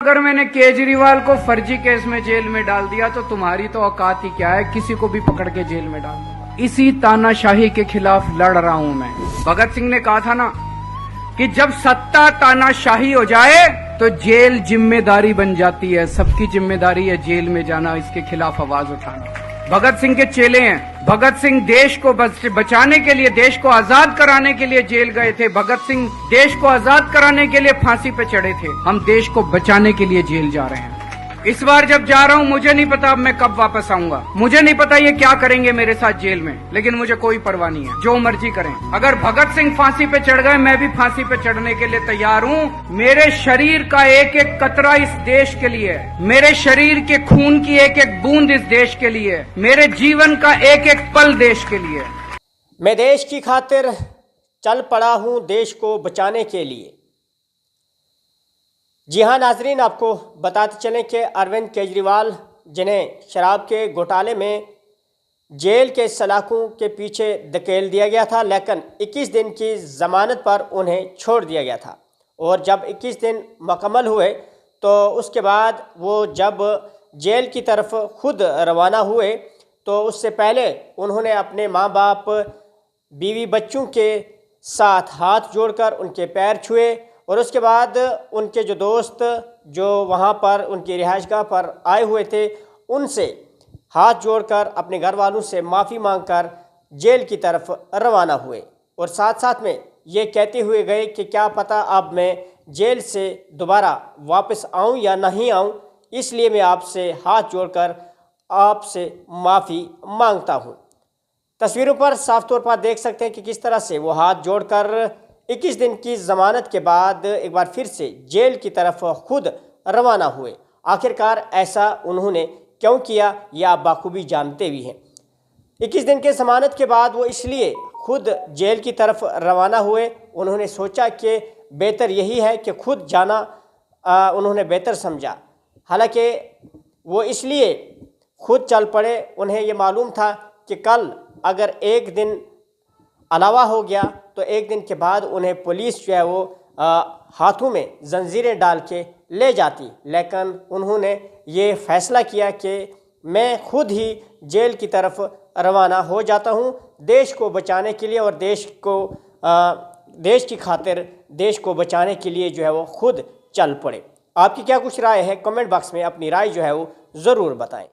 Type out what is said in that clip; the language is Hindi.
अगर मैंने केजरीवाल को फर्जी केस में जेल में डाल दिया तो तुम्हारी तो औकात ही क्या है, किसी को भी पकड़ के जेल में डाल दूंगा। इसी तानाशाही के खिलाफ लड़ रहा हूं मैं। भगत सिंह ने कहा था ना कि जब सत्ता तानाशाही हो जाए तो जेल जिम्मेदारी बन जाती है, सबकी जिम्मेदारी है जेल में जाना, इसके खिलाफ आवाज उठाना। भगत सिंह के चेले हैं। भगत सिंह देश को बचाने के लिए, देश को आजाद कराने के लिए जेल गए थे। भगत सिंह देश को आजाद कराने के लिए फांसी पे चढ़े थे। हम देश को बचाने के लिए जेल जा रहे हैं। इस बार जब जा रहा हूं मुझे नहीं पता अब मैं कब वापस आऊंगा, मुझे नहीं पता ये क्या करेंगे मेरे साथ जेल में, लेकिन मुझे कोई परवाह नहीं है, जो मर्जी करें। अगर भगत सिंह फांसी पे चढ़ गए मैं भी फांसी पे चढ़ने के लिए तैयार हूं। मेरे शरीर का एक एक कतरा इस देश के लिए, मेरे शरीर के खून की एक एक बूंद इस देश के लिए, मेरे जीवन का एक एक पल देश के लिए। मैं देश की खातिर चल पड़ा हूं, देश को बचाने के लिए। जी हाँ नाजरीन, आपको बताते चलें कि अरविंद केजरीवाल, जिन्हें शराब के घोटाले में जेल के सलाखों के पीछे धकेल दिया गया था, लेकिन 21 दिन की ज़मानत पर उन्हें छोड़ दिया गया था। और जब 21 दिन मुकम्मल हुए तो उसके बाद वो जब जेल की तरफ खुद रवाना हुए तो उससे पहले उन्होंने अपने माँ बाप, बीवी, बच्चों के साथ हाथ जोड़कर उनके पैर छुए। और उसके बाद उनके जो दोस्त जो वहाँ पर उनकी रिहाइशगाह पर आए हुए थे उनसे हाथ जोड़कर अपने घर वालों से माफ़ी मांगकर जेल की तरफ रवाना हुए। और साथ साथ में ये कहते हुए गए कि क्या पता अब मैं जेल से दोबारा वापस आऊँ या नहीं आऊँ, इसलिए मैं आपसे हाथ जोड़कर आपसे माफ़ी मांगता हूँ। तस्वीरों पर साफ तौर पर देख सकते हैं कि किस तरह से वो हाथ जोड़कर 21 दिन की ज़मानत के बाद एक बार फिर से जेल की तरफ खुद रवाना हुए। आखिरकार ऐसा उन्होंने क्यों किया यह आप बाखूबी जानते भी हैं। 21 दिन के ज़मानत के बाद वो इसलिए खुद जेल की तरफ रवाना हुए, उन्होंने सोचा कि बेहतर यही है कि खुद जाना उन्होंने बेहतर समझा। हालांकि वो इसलिए खुद चल पड़े, उन्हें ये मालूम था कि कल अगर एक दिन अलावा हो गया तो एक दिन के बाद उन्हें पुलिस जो है वो हाथों में जंजीरें डाल के ले जाती। लेकिन उन्होंने ये फैसला किया कि मैं खुद ही जेल की तरफ रवाना हो जाता हूँ, देश को बचाने के लिए। और देश की खातिर देश को बचाने के लिए जो है वो खुद चल पड़े। आपकी क्या कुछ राय है, कमेंट बॉक्स में अपनी राय जो है वो ज़रूर बताएं।